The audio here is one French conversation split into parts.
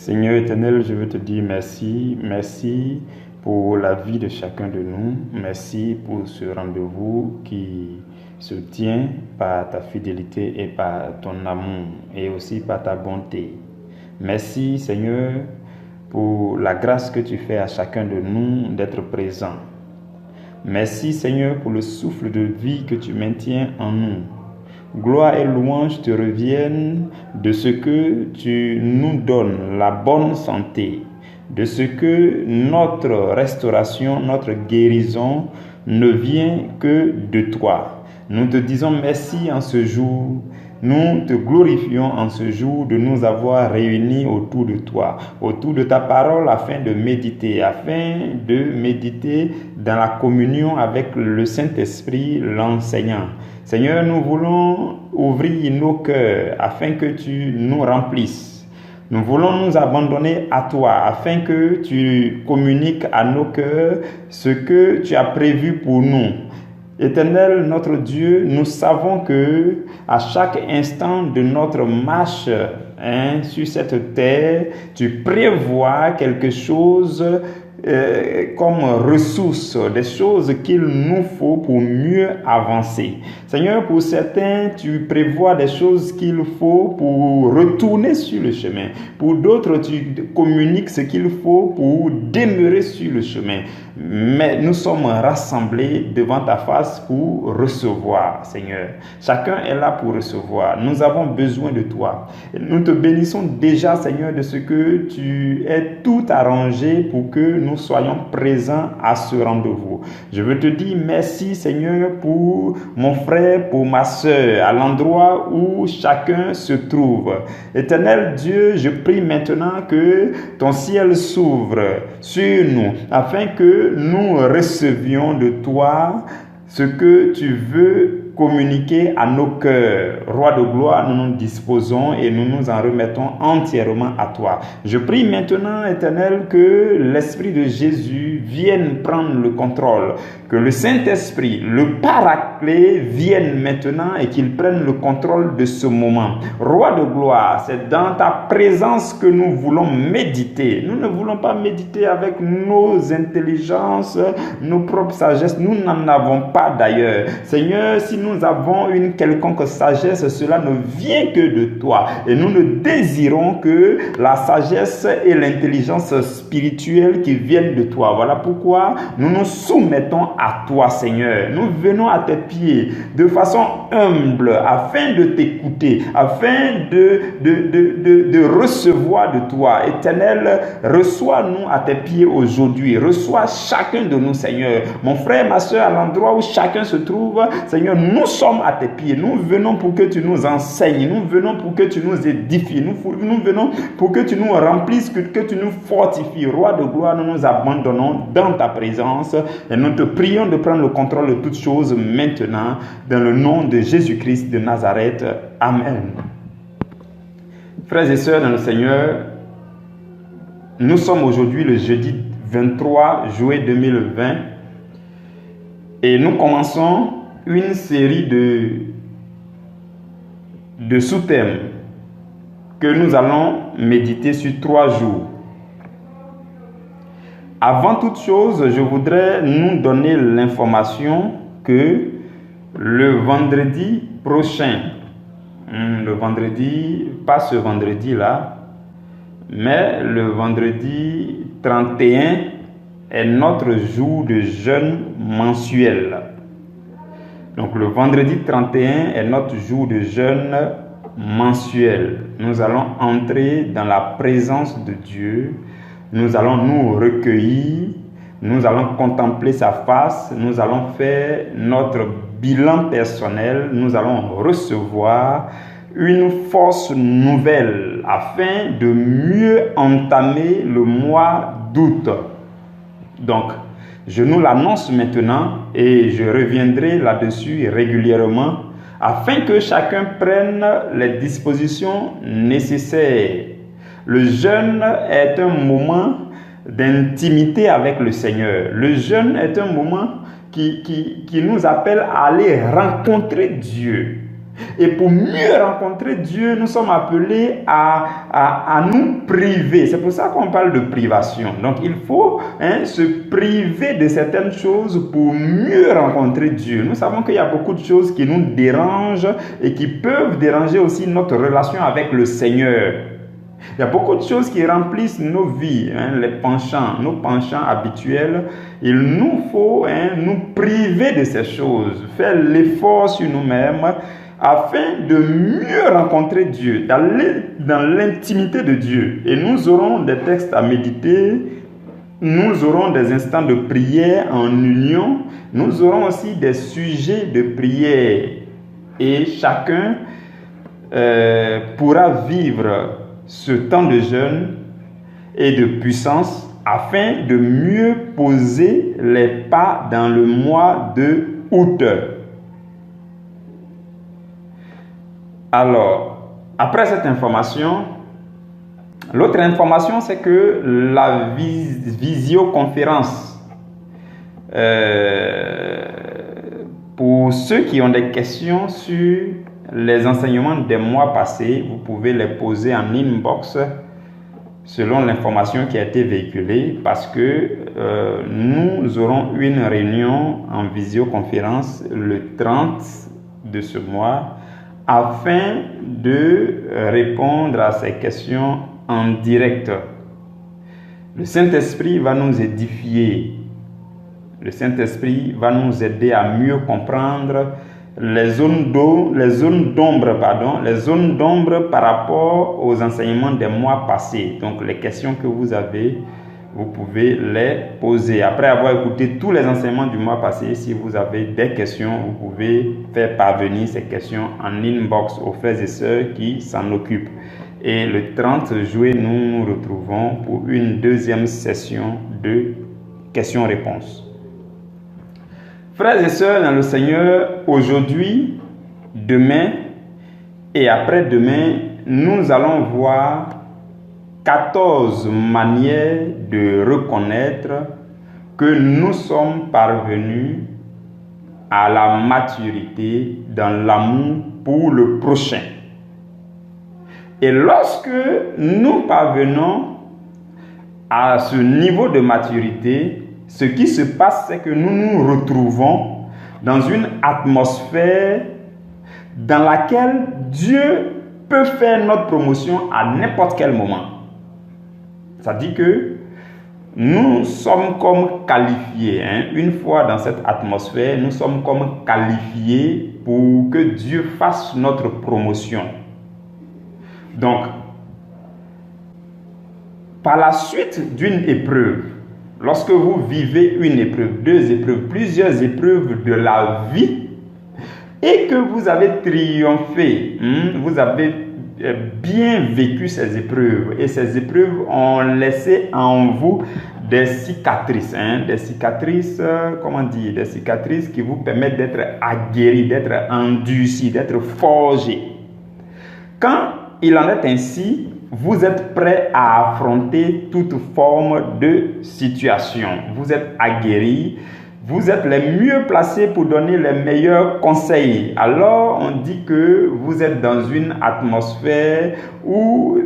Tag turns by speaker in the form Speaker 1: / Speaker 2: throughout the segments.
Speaker 1: Seigneur éternel, je veux te dire merci. Merci pour la vie de chacun de nous. Merci pour ce rendez-vous qui se tient par ta fidélité et par ton amour et aussi par ta bonté. Merci Seigneur pour la grâce que tu fais à chacun de nous d'être présent. Merci Seigneur pour le souffle de vie que tu maintiens en nous. Gloire et louange te reviennent de ce que tu nous donnes, la bonne santé, de ce que notre restauration, notre guérison ne vient que de toi. Nous te disons merci en ce jour. Nous te glorifions en ce jour de nous avoir réunis autour de toi, autour de ta parole afin de méditer dans la communion avec le Saint-Esprit, l'enseignant. Seigneur, nous voulons ouvrir nos cœurs afin que tu nous remplisses. Nous voulons nous abandonner à toi afin que tu communiques à nos cœurs ce que tu as prévu pour nous. Éternel, notre Dieu, nous savons que à chaque instant de notre marche sur cette terre, tu prévois quelque chose comme ressources, des choses qu'il nous faut pour mieux avancer. Seigneur, pour certains, tu prévois des choses qu'il faut pour retourner sur le chemin. Pour d'autres, tu communiques ce qu'il faut pour demeurer sur le chemin. Mais nous sommes rassemblés devant ta face pour recevoir, Seigneur. Chacun est là pour recevoir. Nous avons besoin de toi. Nous te bénissons déjà, Seigneur, de ce que tu es tout arrangé pour que nous soyons présents à ce rendez-vous. Je veux te dire merci, Seigneur, pour mon frère, pour ma soeur, à l'endroit où chacun se trouve. Éternel Dieu, je prie maintenant que ton ciel s'ouvre sur nous, afin que nous recevions de toi ce que tu veux communiquer à nos cœurs. Roi de gloire, nous nous disposons et nous nous en remettons entièrement à toi. Je prie maintenant, Éternel, que l'Esprit de Jésus vienne prendre le contrôle, que le Saint-Esprit, le Paraclet, vienne maintenant et qu'il prenne le contrôle de ce moment. Roi de gloire, c'est dans ta présence que nous voulons méditer. Nous ne voulons pas méditer avec nos intelligences, nos propres sagesses. Nous n'en avons pas d'ailleurs. Seigneur, si nous avons une quelconque sagesse, cela ne vient que de toi. Et nous ne désirons que la sagesse et l'intelligence spirituelle qui viennent de toi. Voilà pourquoi nous nous soumettons à toi, Seigneur. Nous venons à tes pieds de façon humble afin de t'écouter, afin de recevoir de toi. Éternel, reçois-nous à tes pieds aujourd'hui. Reçois chacun de nous, Seigneur. Mon frère, ma soeur, à l'endroit où chacun se trouve, Seigneur, nous sommes à tes pieds. Nous venons pour que tu nous enseignes. Nous venons pour que tu nous édifies. Nous venons pour que tu nous remplisses, que tu nous fortifies. Roi de gloire, nous nous abandonnons dans ta présence et nous te prions de prendre le contrôle de toutes choses maintenant, dans le nom de Jésus-Christ de Nazareth. Amen. Frères et sœurs dans le Seigneur, nous sommes aujourd'hui le jeudi 23 juillet 2020 et nous commençons une série de sous-thèmes que nous allons méditer sur 3 jours. Avant toute chose, je voudrais nous donner l'information que le vendredi prochain, pas ce vendredi-là, mais le vendredi 31 est notre jour de jeûne mensuel. Donc le vendredi 31 est notre jour de jeûne mensuel. Nous allons entrer dans la présence de Dieu. Nous allons nous recueillir. Nous allons contempler sa face. Nous allons faire notre bilan personnel. Nous allons recevoir une force nouvelle afin de mieux entamer le mois d'août. Donc, je nous l'annonce maintenant et je reviendrai là-dessus régulièrement afin que chacun prenne les dispositions nécessaires. Le jeûne est un moment d'intimité avec le Seigneur. Le jeûne est un moment qui nous appelle à aller rencontrer Dieu. Et pour mieux rencontrer Dieu, nous sommes appelés à nous priver. C'est pour ça qu'on parle de privation. Donc, il faut se priver de certaines choses pour mieux rencontrer Dieu. Nous savons qu'il y a beaucoup de choses qui nous dérangent et qui peuvent déranger aussi notre relation avec le Seigneur. Il y a beaucoup de choses qui remplissent nos vies, nos penchants habituels. Il nous faut nous priver de ces choses, faire l'effort sur nous-mêmes afin de mieux rencontrer Dieu, d'aller dans l'intimité de Dieu. Et nous aurons des textes à méditer, nous aurons des instants de prière en union, nous aurons aussi des sujets de prière. Et chacun pourra vivre ce temps de jeûne et de puissance afin de mieux poser les pas dans le mois de août. Alors, après cette information, l'autre information, c'est que la visioconférence, pour ceux qui ont des questions sur les enseignements des mois passés, vous pouvez les poser en inbox selon l'information qui a été véhiculée, parce que nous aurons une réunion en visioconférence le 30 de ce mois afin de répondre à ces questions en direct. Le Saint-Esprit va nous édifier. Le Saint-Esprit va nous aider à mieux comprendre les zones d'ombre par rapport aux enseignements des mois passés. Donc les questions que vous avez, vous pouvez les poser. Après avoir écouté tous les enseignements du mois passé, si vous avez des questions, vous pouvez faire parvenir ces questions en inbox aux frères et sœurs qui s'en occupent. Et le 30 juillet, nous nous retrouvons pour une deuxième session de questions-réponses. Frères et sœurs dans le Seigneur, aujourd'hui, demain et après-demain, nous allons voir 14 manières de reconnaître que nous sommes parvenus à la maturité dans l'amour pour le prochain. Et lorsque nous parvenons à ce niveau de maturité, ce qui se passe, c'est que nous nous retrouvons dans une atmosphère dans laquelle Dieu peut faire notre promotion à n'importe quel moment. Ça dit que nous sommes comme qualifiés. Une fois dans cette atmosphère, nous sommes comme qualifiés pour que Dieu fasse notre promotion. Donc, par la suite d'une épreuve, lorsque vous vivez une épreuve, deux épreuves, plusieurs épreuves de la vie, et que vous avez triomphé, vous avez bien vécu ces épreuves, et ces épreuves ont laissé en vous des cicatrices, des cicatrices qui vous permettent d'être aguerris, d'être endurcis, d'être forgés. Quand il en est ainsi, vous êtes prêt à affronter toute forme de situation. Vous êtes aguerris, vous êtes les mieux placés pour donner les meilleurs conseils. Alors, on dit que vous êtes dans une atmosphère où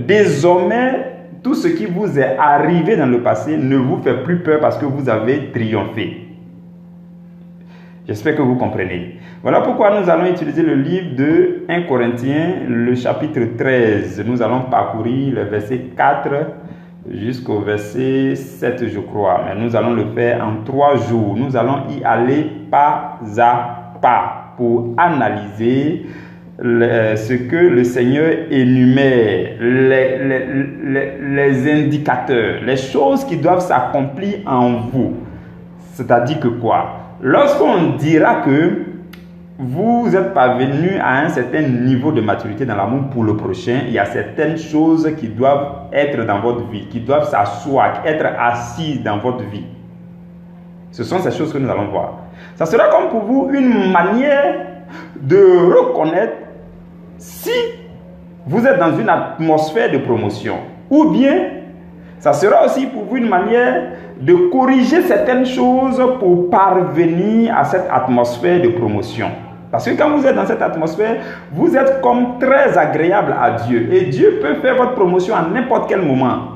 Speaker 1: désormais, tout ce qui vous est arrivé dans le passé ne vous fait plus peur parce que vous avez triomphé. J'espère que vous comprenez. Voilà pourquoi nous allons utiliser le livre de 1 Corinthiens, le chapitre 13. Nous allons parcourir le verset 4 jusqu'au verset 7, je crois. Mais nous allons le faire en 3 jours. Nous allons y aller pas à pas pour analyser ce que le Seigneur énumère, les indicateurs, les choses qui doivent s'accomplir en vous. C'est-à-dire que quoi? Lorsqu'on dira que vous êtes parvenu à un certain niveau de maturité dans l'amour pour le prochain, il y a certaines choses qui doivent être dans votre vie, qui doivent s'asseoir, être assises dans votre vie. Ce sont ces choses que nous allons voir. Ça sera comme pour vous une manière de reconnaître si vous êtes dans une atmosphère de promotion, ou bien ça sera aussi pour vous une manière de corriger certaines choses pour parvenir à cette atmosphère de promotion. Parce que quand vous êtes dans cette atmosphère, vous êtes comme très agréable à Dieu. Et Dieu peut faire votre promotion à n'importe quel moment.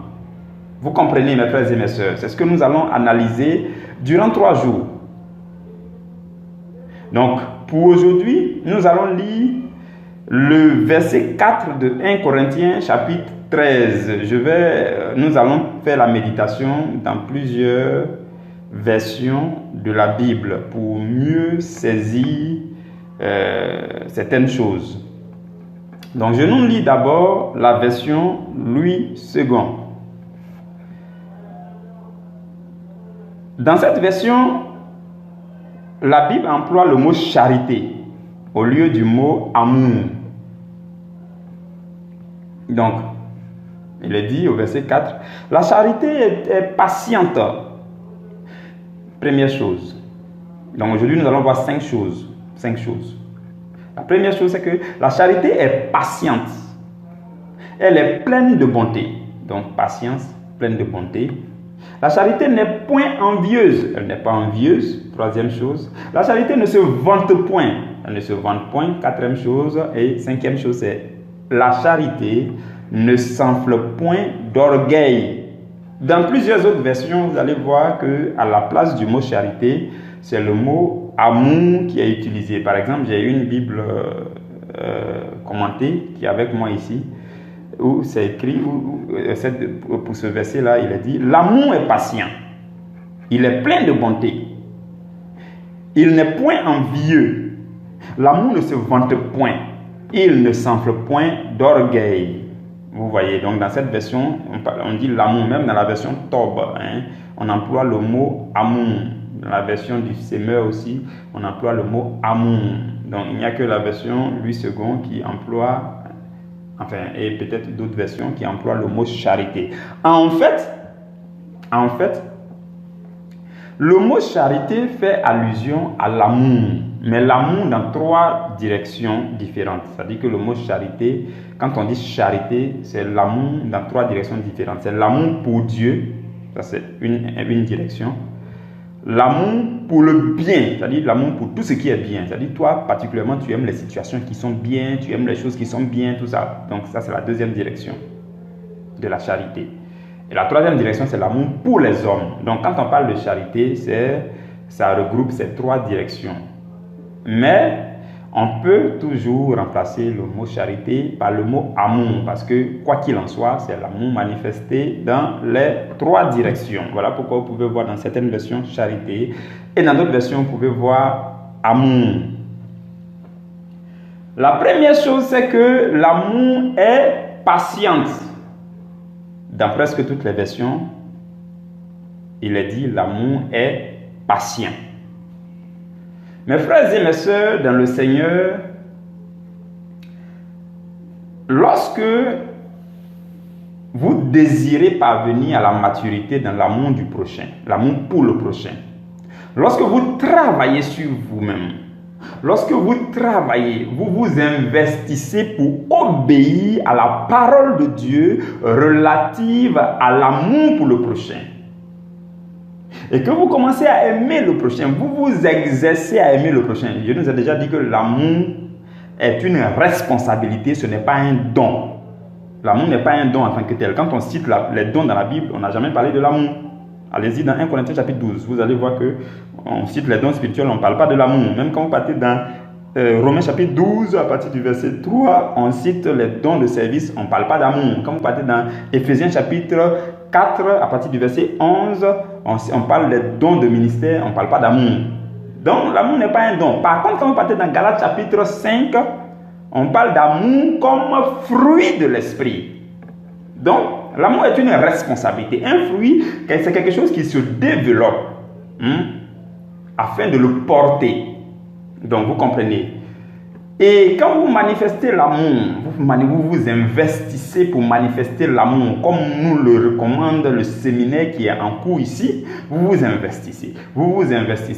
Speaker 1: Vous comprenez, mes frères et mes sœurs. C'est ce que nous allons analyser durant 3 jours. Donc, pour aujourd'hui, nous allons lire le verset 4 de 1 Corinthiens chapitre 13. Nous allons faire la méditation dans plusieurs versions de la Bible pour mieux saisir certaines choses. Donc, je nous lis d'abord la version Louis II. Dans cette version, la Bible emploie le mot charité au lieu du mot amour. Donc, il est dit au verset 4, la charité est patiente. Première chose. Donc aujourd'hui, nous allons voir 5 choses. 5 choses. La première chose, c'est que la charité est patiente. Elle est pleine de bonté. Donc, patience, pleine de bonté. La charité n'est point envieuse. Elle n'est pas envieuse. Troisième chose. La charité ne se vante point. Elle ne se vante point. Quatrième chose. Et cinquième chose, c'est la charité ne s'enfle point d'orgueil. Dans plusieurs autres versions, vous allez voir qu'à la place du mot charité, c'est le mot amour qui est utilisé. Par exemple, j'ai une Bible commentée qui est avec moi ici, où c'est écrit, pour ce verset-là, il est dit, l'amour est patient, il est plein de bonté, il n'est point envieux, l'amour ne se vante point, il ne s'enfle point d'orgueil. Vous voyez, donc dans cette version, on dit l'amour, même dans la version Tob, on emploie le mot amour. Dans la version du Semeur aussi, on emploie le mot amour. Donc il n'y a que la version Louis II qui emploie, et peut-être d'autres versions qui emploient le mot charité. En fait, le mot charité fait allusion à l'amour, mais l'amour dans 3 directions différentes. C'est-à-dire que le mot charité, quand on dit charité, c'est l'amour dans 3 directions différentes. C'est l'amour pour Dieu, ça c'est une direction. L'amour pour le bien, c'est-à-dire l'amour pour tout ce qui est bien. C'est-à-dire toi, particulièrement, tu aimes les situations qui sont bien, tu aimes les choses qui sont bien, tout ça. Donc ça, c'est la deuxième direction de la charité. Et la troisième direction, c'est l'amour pour les hommes. Donc quand on parle de charité, ça regroupe ces 3 directions. Mais on peut toujours remplacer le mot charité par le mot amour, parce que quoi qu'il en soit, c'est l'amour manifesté dans les 3 directions. Voilà pourquoi vous pouvez voir dans certaines versions charité, et dans d'autres versions, vous pouvez voir amour. La première chose, c'est que l'amour est patiente. Dans presque toutes les versions, il est dit l'amour est patient. Mes frères et mes sœurs dans le Seigneur, lorsque vous désirez parvenir à la maturité dans l'amour du prochain, l'amour pour le prochain, lorsque vous travaillez sur vous-même, lorsque vous travaillez, vous vous investissez pour obéir à la parole de Dieu relative à l'amour pour le prochain, et que vous commencez à aimer le prochain, vous vous exercez à aimer le prochain. Je nous ai déjà dit que l'amour est une responsabilité, ce n'est pas un don. L'amour n'est pas un don en tant que tel. Quand on cite les dons dans la Bible, on n'a jamais parlé de l'amour. Allez-y dans 1 Corinthiens chapitre 12, vous allez voir qu'on cite les dons spirituels, on ne parle pas de l'amour. Même quand vous partez dans Romains chapitre 12, à partir du verset 3, on cite les dons de service, on ne parle pas d'amour. Quand vous partez dans Éphésiens chapitre 4, à partir du verset 11, on parle des dons de ministère, on ne parle pas d'amour. Donc l'amour n'est pas un don. Par contre, quand vous partez dans Galates chapitre 5, on parle d'amour comme fruit de l'esprit. Donc, l'amour est une responsabilité. Un fruit, c'est quelque chose qui se développe afin de le porter. Donc, vous comprenez. Et quand vous manifestez l'amour, vous vous investissez pour manifester l'amour, comme nous le recommande le séminaire qui est en cours ici. Vous vous investissez,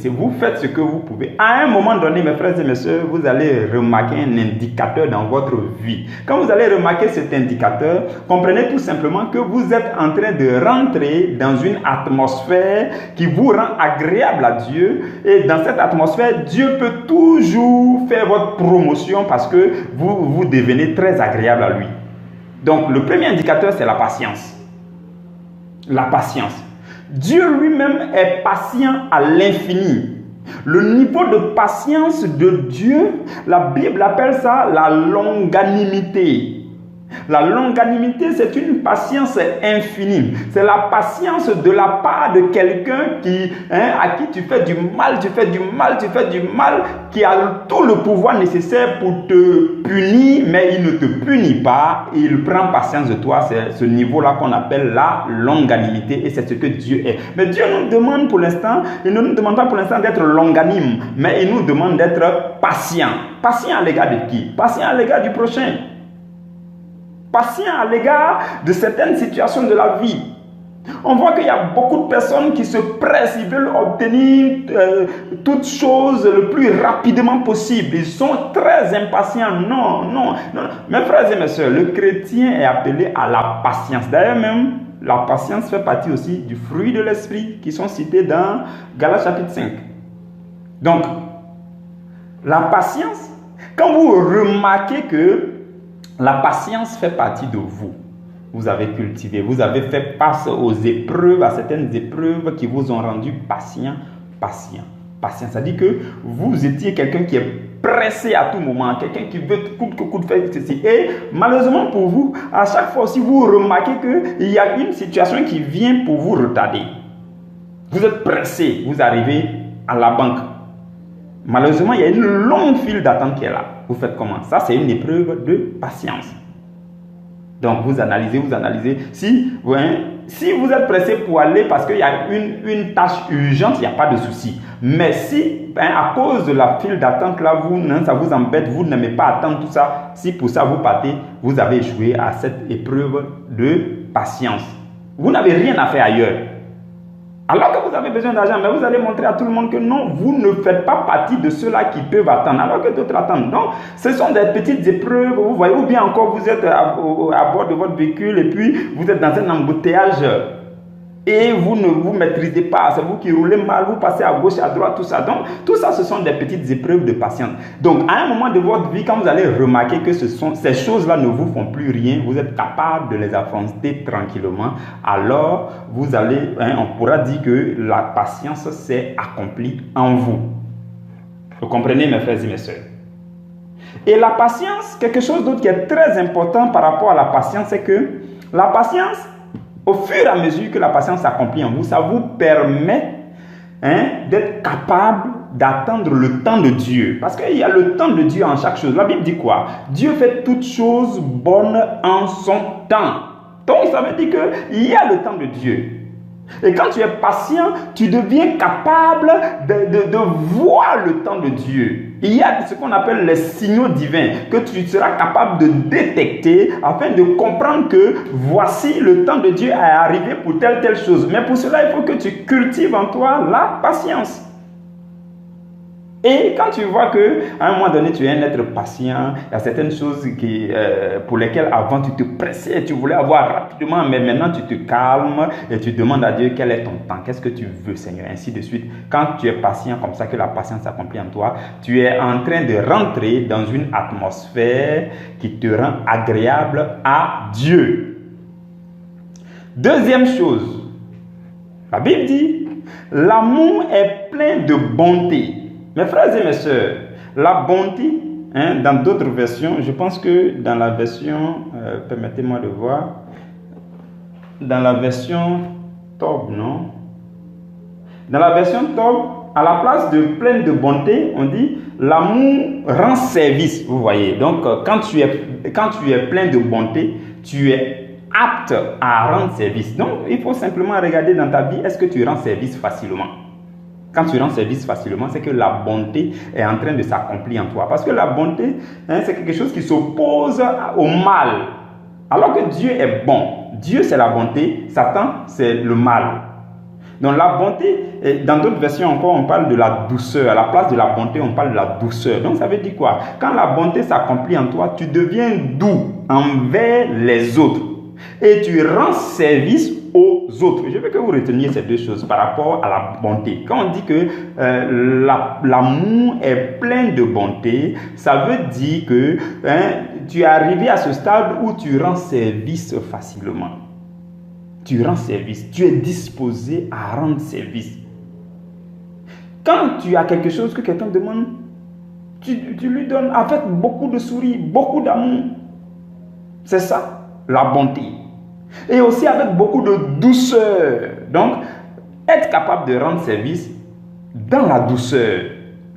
Speaker 1: vous faites ce que vous pouvez. À un moment donné, mes frères et mes sœurs, vous allez remarquer un indicateur dans votre vie. Quand vous allez remarquer cet indicateur, comprenez tout simplement que vous êtes en train de rentrer dans une atmosphère qui vous rend agréable à Dieu. Et dans cette atmosphère, Dieu peut toujours faire votre promotion parce que vous devenez très agréable à lui. Donc, le premier indicateur, c'est la patience. La patience. Dieu lui-même est patient à l'infini. Le niveau de patience de Dieu, la Bible appelle ça la longanimité. La longanimité, c'est une patience infinie. C'est la patience de la part de quelqu'un à qui tu fais du mal, qui a tout le pouvoir nécessaire pour te punir, mais il ne te punit pas. Il prend patience de toi. C'est ce niveau-là qu'on appelle la longanimité et c'est ce que Dieu est. Mais Dieu nous demande pour l'instant, il ne nous demande pas pour l'instant d'être longanime, mais il nous demande d'être patient. Patient à l'égard de qui? Patient à l'égard du prochain. Patient à l'égard de certaines situations de la vie. On voit qu'il y a beaucoup de personnes qui se pressent, ils veulent obtenir toutes choses le plus rapidement possible. Ils sont très impatients. Non. Mes frères et mes sœurs, le chrétien est appelé à la patience. D'ailleurs même, la patience fait partie aussi du fruit de l'esprit qui sont cités dans Galates chapitre 5. Donc, la patience, quand vous remarquez que la patience fait partie de vous. Vous avez cultivé, vous avez fait face aux épreuves, à certaines épreuves qui vous ont rendu patient. C'est-à-dire que vous étiez quelqu'un qui est pressé à tout moment, quelqu'un qui veut coûte que coûte faire ceci. Et malheureusement pour vous, à chaque fois aussi, vous remarquez qu'il y a une situation qui vient pour vous retarder. Vous êtes pressé, vous arrivez à la banque. Malheureusement, il y a une longue file d'attente qui est là. Vous faites comment? Ça, c'est une épreuve de patience. Donc, vous analysez. Si vous êtes pressé pour aller parce qu'il y a une tâche urgente, il n'y a pas de souci. Mais si, à cause de la file d'attente là, ça vous embête, vous n'aimez pas attendre tout ça, si pour ça vous partez, vous avez échoué à cette épreuve de patience. Vous n'avez rien à faire ailleurs. Alors que vous avez besoin d'argent, mais vous allez montrer à tout le monde que non, vous ne faites pas partie de ceux-là qui peuvent attendre, alors que d'autres attendent. Donc, ce sont des petites épreuves, vous voyez, ou bien encore vous êtes à bord de votre véhicule et puis vous êtes dans un embouteillage et vous ne vous maîtrisez pas, c'est vous qui roulez mal, vous passez à gauche, à droite, tout ça. Donc, tout ça, ce sont des petites épreuves de patience. Donc, à un moment de votre vie, quand vous allez remarquer que ces choses-là ne vous font plus rien, vous êtes capable de les affronter tranquillement, alors vous allez, on pourra dire que la patience s'est accomplie en vous. Vous comprenez, mes frères et mes sœurs? Et la patience, quelque chose d'autre qui est très important par rapport à la patience, c'est que la patience, au fur et à mesure que la patience s'accomplit en vous, ça vous permet d'être capable d'attendre le temps de Dieu. Parce qu'il y a le temps de Dieu en chaque chose. La Bible dit quoi? Dieu fait toutes choses bonnes en son temps. Donc ça veut dire qu'il y a le temps de Dieu. Et quand tu es patient, tu deviens capable de voir le temps de Dieu. Il y a ce qu'on appelle les signaux divins que tu seras capable de détecter afin de comprendre que voici le temps de Dieu est arrivé pour telle chose. Mais pour cela, il faut que tu cultives en toi la patience. Et quand tu vois qu'à un moment donné, tu es un être patient, il y a certaines choses pour lesquelles avant tu te pressais, tu voulais avoir rapidement, mais maintenant tu te calmes et tu demandes à Dieu quel est ton temps, qu'est-ce que tu veux, Seigneur, ainsi de suite. Quand tu es patient comme ça, que la patience s'accomplit en toi, tu es en train de rentrer dans une atmosphère qui te rend agréable à Dieu. Deuxième chose, la Bible dit, l'amour est plein de bonté. Mes frères et mes sœurs, la bonté, dans d'autres versions, je pense que dans la version, permettez-moi de voir, dans la version Tob, non? Dans la version Tob, à la place de plein de bonté, on dit l'amour rend service, vous voyez. Donc, quand tu es plein de bonté, tu es apte à rendre service. Donc, il faut simplement regarder dans ta vie, est-ce que tu rends service facilement? Quand tu rends service facilement, c'est que la bonté est en train de s'accomplir en toi. Parce que la bonté, c'est quelque chose qui s'oppose au mal. Alors que Dieu est bon. Dieu, c'est la bonté. Satan, c'est le mal. Donc la bonté, dans d'autres versions encore, on parle de la douceur. À la place de la bonté, on parle de la douceur. Donc ça veut dire quoi? Quand la bonté s'accomplit en toi, tu deviens doux envers les autres. Et tu rends service aux autres. Je veux que vous reteniez ces deux choses par rapport à la bonté. Quand on dit que l'amour est plein de bonté, ça veut dire que tu es arrivé à ce stade où tu rends service facilement. Tu rends service. Tu es disposé à rendre service. Quand tu as quelque chose que quelqu'un demande, tu lui donnes avec beaucoup de sourire, beaucoup d'amour. C'est ça, la bonté. Et aussi avec beaucoup de douceur. Donc, être capable de rendre service dans la douceur.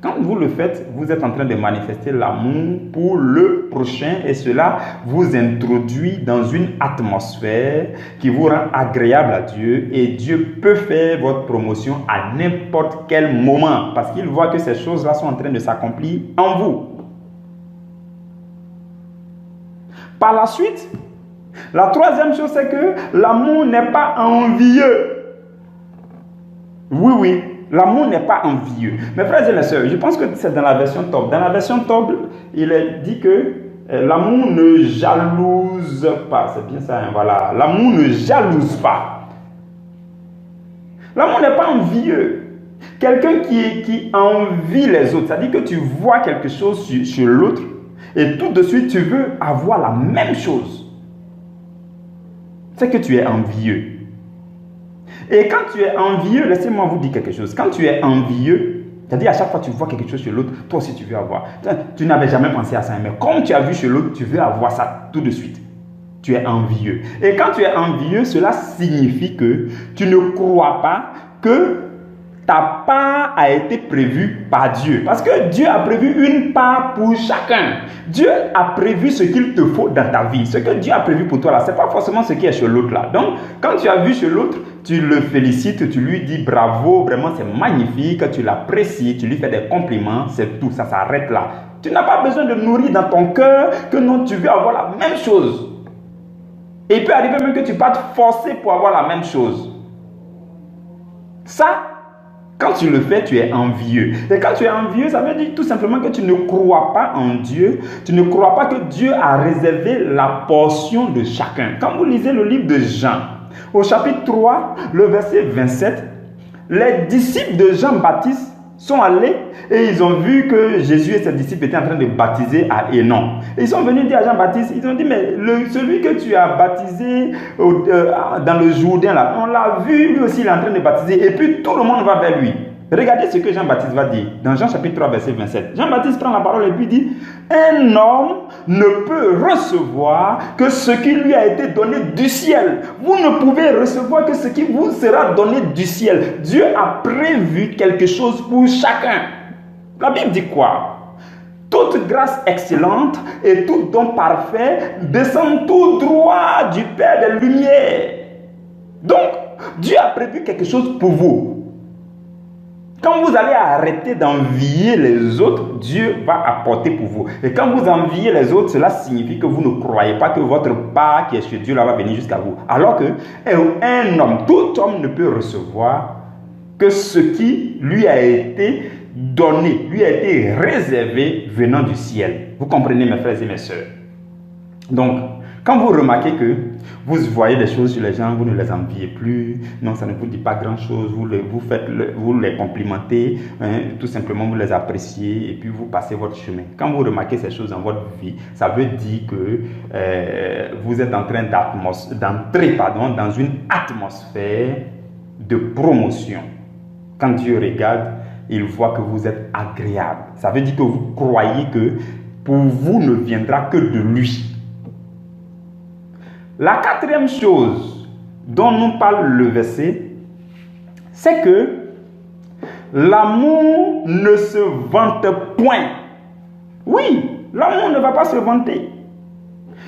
Speaker 1: Quand vous le faites, vous êtes en train de manifester l'amour pour le prochain et cela vous introduit dans une atmosphère qui vous rend agréable à Dieu et Dieu peut faire votre promotion à n'importe quel moment parce qu'il voit que ces choses-là sont en train de s'accomplir en vous. Par la suite, la troisième chose, c'est que l'amour n'est pas envieux. Oui, l'amour n'est pas envieux. Mes frères et mes sœurs, je pense que c'est dans la version top. Dans la version top, il est dit que l'amour ne jalouse pas. C'est bien ça, hein, voilà. L'amour ne jalouse pas. L'amour n'est pas envieux. Quelqu'un qui envie les autres, c'est-à-dire que tu vois quelque chose sur l'autre et tout de suite tu veux avoir la même chose. C'est que tu es envieux. Et quand tu es envieux, laissez-moi vous dire quelque chose. Quand tu es envieux, c'est-à-dire à chaque fois que tu vois quelque chose chez l'autre, toi aussi tu veux avoir. Tu n'avais jamais pensé à ça, mais comme tu as vu chez l'autre, tu veux avoir ça tout de suite. Tu es envieux. Et quand tu es envieux, cela signifie que tu ne crois pas que ta part a été prévue par Dieu. Parce que Dieu a prévu une part pour chacun. Dieu a prévu ce qu'il te faut dans ta vie. Ce que Dieu a prévu pour toi là, ce n'est pas forcément ce qui est chez l'autre là. Donc, quand tu as vu chez l'autre, tu le félicites, tu lui dis bravo, vraiment c'est magnifique, tu l'apprécies, tu lui fais des compliments, c'est tout, ça s'arrête là. Tu n'as pas besoin de nourrir dans ton cœur que non, tu veux avoir la même chose. Et il peut arriver même que tu partes forcer pour avoir la même chose. Ça, quand tu le fais, tu es envieux. Et quand tu es envieux, ça veut dire tout simplement que tu ne crois pas en Dieu. Tu ne crois pas que Dieu a réservé la portion de chacun. Quand vous lisez le livre de Jean, au chapitre 3, le verset 27, les disciples de Jean-Baptiste sont allés et ils ont vu que Jésus et ses disciples étaient en train de baptiser à Hénon. Et ils sont venus dire à Jean-Baptiste, ils ont dit, mais celui que tu as baptisé dans le Jourdain, là, on l'a vu, lui aussi il est en train de baptiser, et puis tout le monde va vers lui. Regardez ce que Jean-Baptiste va dire dans Jean chapitre 3, verset 27. Jean-Baptiste prend la parole et puis dit, un homme ne peut recevoir que ce qui lui a été donné du ciel. Vous ne pouvez recevoir que ce qui vous sera donné du ciel. Dieu a prévu quelque chose pour chacun. La Bible dit quoi? Toute grâce excellente et tout don parfait descend tout droit du Père des Lumières. Donc, Dieu a prévu quelque chose pour vous. Quand vous allez arrêter d'envier les autres, Dieu va apporter pour vous. Et quand vous enviez les autres, cela signifie que vous ne croyez pas que votre part qui est chez Dieu là va venir jusqu'à vous. Alors que un homme, tout homme ne peut recevoir que ce qui lui a été donné, lui a été réservé venant du ciel. Vous comprenez mes frères et mes sœurs? Donc, quand vous remarquez que vous voyez des choses sur les gens, vous ne les enviez plus, non, ça ne vous dit pas grand-chose, vous les complimentez, hein, tout simplement vous les appréciez et puis vous passez votre chemin. Quand vous remarquez ces choses dans votre vie, ça veut dire que vous êtes en train d'entrer dans une atmosphère de promotion. Quand Dieu regarde, il voit que vous êtes agréable. Ça veut dire que vous croyez que pour vous ne viendra que de lui. La quatrième chose dont nous parle le verset, c'est que l'amour ne se vante point. Oui, l'amour ne va pas se vanter.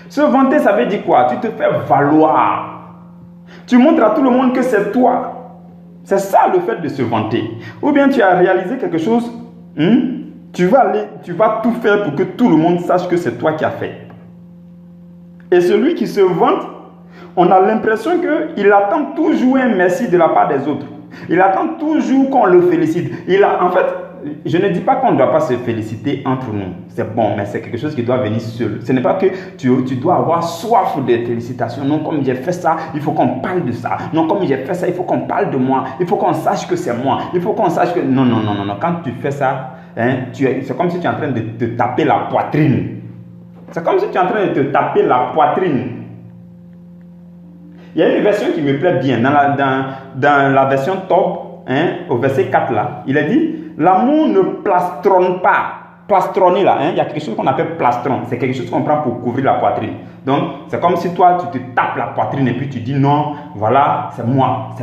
Speaker 1: Se vanter, ça veut dire quoi? Tu te fais valoir. Tu montres à tout le monde que c'est toi. C'est ça le fait de se vanter. Ou bien tu as réalisé quelque chose, tu vas tout faire pour que tout le monde sache que c'est toi qui as fait. Et celui qui se vante, on a l'impression qu'il attend toujours un merci de la part des autres. Il attend toujours qu'on le félicite. En fait, je ne dis pas qu'on ne doit pas se féliciter entre nous. C'est bon, mais c'est quelque chose qui doit venir seul. Ce n'est pas que tu dois avoir soif de félicitations. Non, comme j'ai fait ça, il faut qu'on parle de ça. Non, comme j'ai fait ça, il faut qu'on parle de moi. Il faut qu'on sache que c'est moi. Il faut qu'on sache que... Non. Quand tu fais ça, c'est comme si tu es en train de te taper la poitrine. C'est comme si tu es en train de te taper la poitrine. Il y a une version qui me plaît bien. Dans la version top, au verset 4 là, il a dit... L'amour ne plastronne pas. Plastronner là, il y a quelque chose qu'on appelle plastron. C'est quelque chose qu'on prend pour couvrir la poitrine. Donc, c'est comme si toi, tu te tapes la poitrine et puis tu dis non, voilà, c'est moi.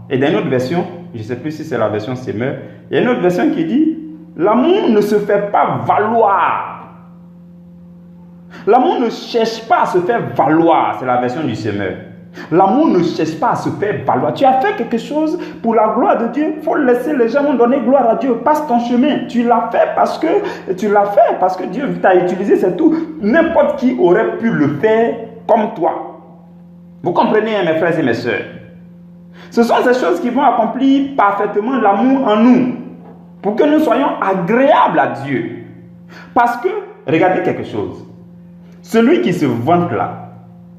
Speaker 1: Et dans une autre version, je ne sais plus si c'est la version Semeur, il y a une autre version qui dit l'amour ne se fait pas valoir. L'amour ne cherche pas à se faire valoir. C'est la version du Semeur. L'amour ne cherche pas à se faire valoir. Tu as fait quelque chose pour la gloire de Dieu. Il faut laisser les gens donner gloire à Dieu. Passe ton chemin. Tu l'as fait parce que Dieu t'a utilisé, c'est tout. N'importe qui aurait pu le faire comme toi. Vous comprenez, mes frères et mes sœurs? Ce sont ces choses qui vont accomplir parfaitement l'amour en nous. Pour que nous soyons agréables à Dieu. Parce que, regardez quelque chose. Celui qui se vante là,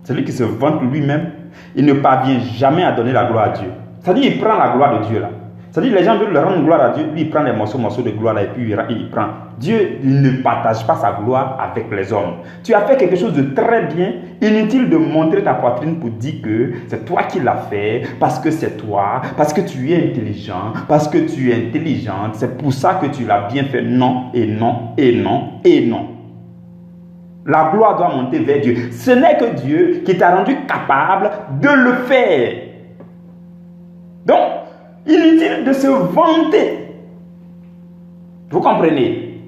Speaker 1: celui qui se vante lui-même, il ne parvient jamais à donner la gloire à Dieu. C'est-à-dire, il prend la gloire de Dieu là. C'est-à-dire, les gens veulent leur rendre gloire à Dieu, lui, il prend des morceaux de gloire là et puis il prend. Dieu, il ne partage pas sa gloire avec les hommes. Tu as fait quelque chose de très bien, inutile de montrer ta poitrine pour dire que c'est toi qui l'as fait, parce que c'est toi, parce que tu es intelligent, parce que tu es intelligente, c'est pour ça que tu l'as bien fait. Non, et non, et non, et non. La gloire doit monter vers Dieu. Ce n'est que Dieu qui t'a rendu capable de le faire. Donc, inutile de se vanter. Vous comprenez?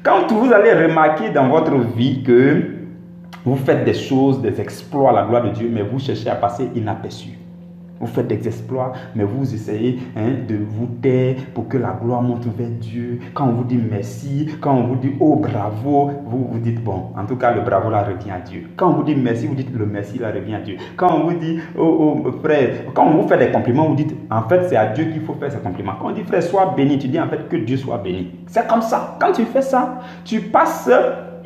Speaker 1: Quand vous allez remarquer dans votre vie que vous faites des choses, des exploits à la gloire de Dieu, mais vous cherchez à passer inaperçu. Vous faites des exploits, mais vous essayez de vous taire pour que la gloire monte vers Dieu. Quand on vous dit merci, quand on vous dit oh bravo, vous vous dites bon, en tout cas le bravo là revient à Dieu. Quand on vous dit merci, vous dites le merci là revient à Dieu. Quand on vous dit oh frère, quand on vous fait des compliments, vous dites en fait c'est à Dieu qu'il faut faire ces compliments. Quand on dit frère sois béni, tu dis en fait que Dieu soit béni. C'est comme ça. Quand tu fais ça, tu passes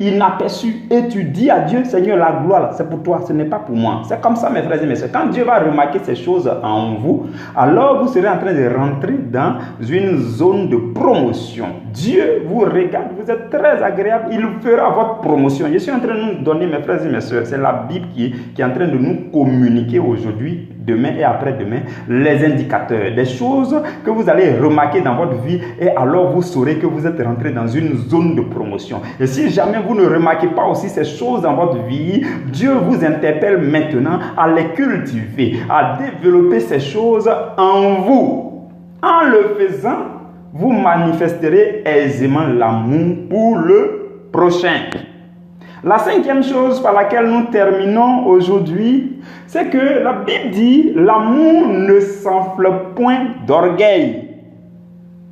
Speaker 1: inaperçu et tu dis à Dieu, Seigneur, la gloire, c'est pour toi, ce n'est pas pour moi. C'est comme ça, mes frères et mes sœurs. Quand Dieu va remarquer ces choses en vous, alors vous serez en train de rentrer dans une zone de promotion. Dieu vous regarde, vous êtes très agréable, il fera votre promotion. Je suis en train de nous donner, mes frères et mes sœurs, c'est la Bible qui est en train de nous communiquer aujourd'hui, demain et après-demain, les indicateurs, des choses que vous allez remarquer dans votre vie et alors vous saurez que vous êtes rentré dans une zone de promotion. Et si jamais vous ne remarquez pas aussi ces choses dans votre vie, Dieu vous interpelle maintenant à les cultiver, à développer ces choses en vous. En le faisant, vous manifesterez aisément l'amour pour le prochain. La cinquième chose par laquelle nous terminons aujourd'hui, c'est que la Bible dit l'amour ne s'enfle point d'orgueil.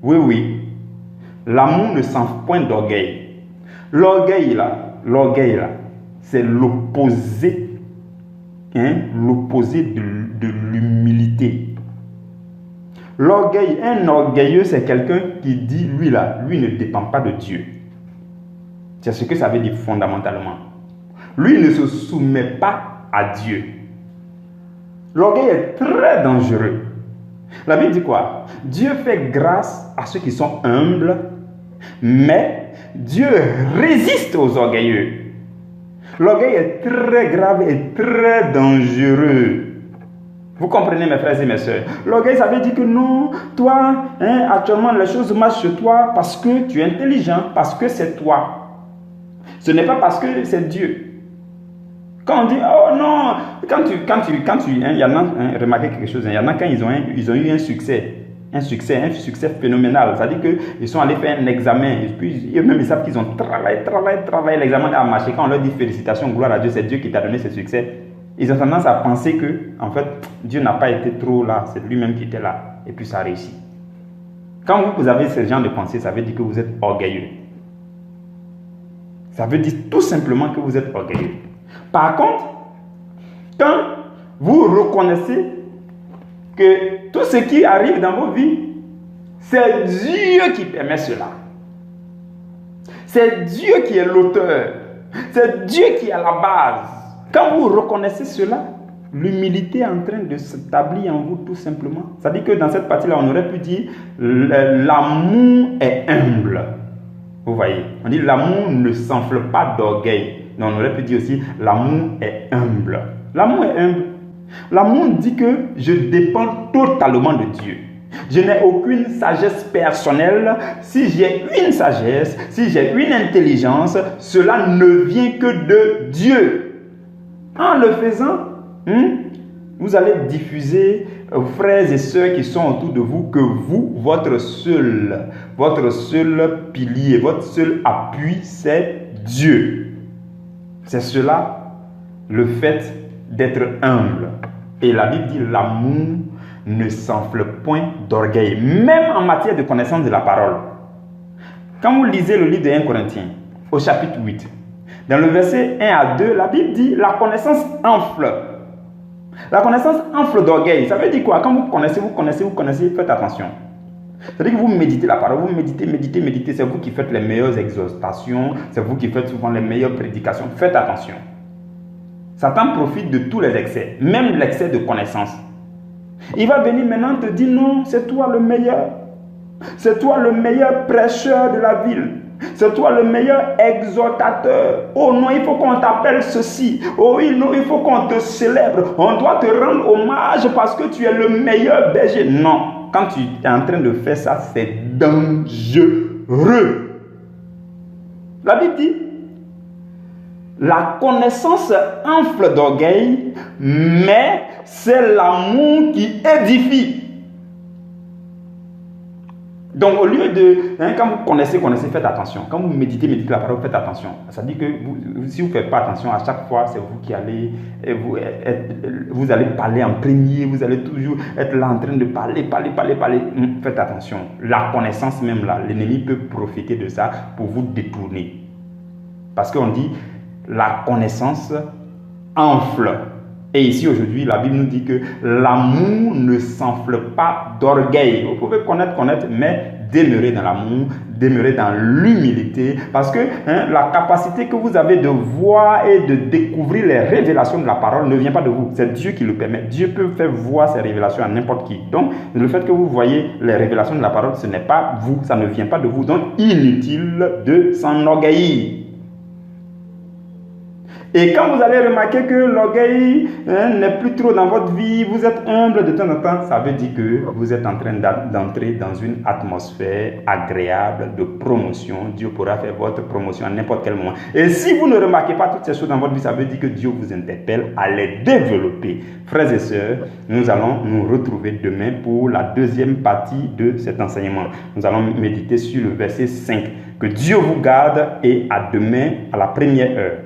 Speaker 1: Oui. L'amour ne s'enfle point d'orgueil. L'orgueil là, c'est l'opposé, l'opposé de l'humilité. L'orgueil, un orgueilleux, c'est quelqu'un qui dit, lui ne dépend pas de Dieu. C'est ce que ça veut dire fondamentalement. Lui ne se soumet pas à Dieu. L'orgueil est très dangereux. La Bible dit quoi? Dieu fait grâce à ceux qui sont humbles, mais Dieu résiste aux orgueilleux. L'orgueil est très grave et très dangereux. Vous comprenez, mes frères et mes sœurs? L'orgueil, ça veut dire que non, toi, actuellement, les choses marchent sur toi parce que tu es intelligent, parce que c'est toi. Ce n'est pas parce que c'est Dieu. Quand on dit, oh non, quand tu il y en a, remarquez quelque chose, il y en a quand ils ont eu un succès phénoménal. C'est-à-dire qu'ils sont allés faire un examen, et puis eux-mêmes ils savent qu'ils ont travaillé, l'examen a marché. Quand on leur dit félicitations, gloire à Dieu, c'est Dieu qui t'a donné ce succès. Ils ont tendance à penser que, en fait, Dieu n'a pas été trop là, c'est lui-même qui était là. et puis ça réussit. Quand vous avez ce genre de pensée, ça veut dire que vous êtes orgueilleux. Ça veut dire tout simplement que vous êtes orgueilleux. Par contre, quand vous reconnaissez que tout ce qui arrive dans vos vies, c'est Dieu qui permet cela. C'est Dieu qui est l'auteur. C'est Dieu qui est à la base. Quand vous reconnaissez cela, l'humilité est en train de s'établir en vous tout simplement. Ça dit que dans cette partie-là, on aurait pu dire l'amour est humble. Vous voyez, on dit l'amour ne s'enfle pas d'orgueil. Non, on aurait pu dire aussi l'amour est humble. L'amour est humble. L'amour dit que je dépends totalement de Dieu. Je n'ai aucune sagesse personnelle. Si j'ai une sagesse, si j'ai une intelligence, cela ne vient que de Dieu. En le faisant, vous allez diffuser, frères et sœurs qui sont autour de vous, que vous, votre seul pilier, votre seul appui, c'est Dieu. C'est cela, le fait d'être humble. Et la Bible dit l'amour ne s'enfle point d'orgueil, même en matière de connaissance de la parole. Quand vous lisez le livre de 1 Corinthiens, au chapitre 8, dans le verset 1 à 2, la Bible dit la connaissance enfle. La connaissance enfle d'orgueil. Ça veut dire quoi? Quand vous connaissez, faites attention. C'est-à-dire que vous méditez la parole, vous méditez, c'est vous qui faites les meilleures exhortations, c'est vous qui faites souvent les meilleures prédications. Faites attention. Satan profite de tous les excès, même l'excès de connaissance. Il va venir maintenant te dire non, c'est toi le meilleur. C'est toi le meilleur prêcheur de la ville. C'est toi le meilleur exhortateur. Oh non, il faut qu'on t'appelle ceci. Oh oui, non, il faut qu'on te célèbre. On doit te rendre hommage parce que tu es le meilleur berger. Non, quand tu es en train de faire ça, c'est dangereux. La Bible dit, la connaissance enfle d'orgueil, mais c'est l'amour qui édifie. Donc, au lieu de... quand vous connaissez, faites attention. Quand vous méditez la parole, faites attention. Ça dit que si vous ne faites pas attention, à chaque fois, c'est vous qui allez... Vous allez parler en premier, vous allez toujours être là en train de parler. Faites attention. La connaissance même là, l'ennemi peut profiter de ça pour vous détourner. Parce qu'on dit, la connaissance enfle. Et ici, aujourd'hui, la Bible nous dit que l'amour ne s'enfle pas d'orgueil. Vous pouvez connaître, mais demeurer dans l'amour, demeurer dans l'humilité. Parce que la capacité que vous avez de voir et de découvrir les révélations de la parole ne vient pas de vous. C'est Dieu qui le permet. Dieu peut faire voir ces révélations à n'importe qui. Donc, le fait que vous voyez les révélations de la parole, ce n'est pas vous. Ça ne vient pas de vous. Donc, inutile de s'enorgueillir. Et quand vous allez remarquer que l'orgueil n'est plus trop dans votre vie, vous êtes humble de temps en temps, ça veut dire que vous êtes en train d'entrer dans une atmosphère agréable de promotion. Dieu pourra faire votre promotion à n'importe quel moment. Et si vous ne remarquez pas toutes ces choses dans votre vie, ça veut dire que Dieu vous interpelle à les développer. Frères et sœurs, nous allons nous retrouver demain pour la deuxième partie de cet enseignement. Nous allons méditer sur le verset 5. Que Dieu vous garde et à demain à la première heure.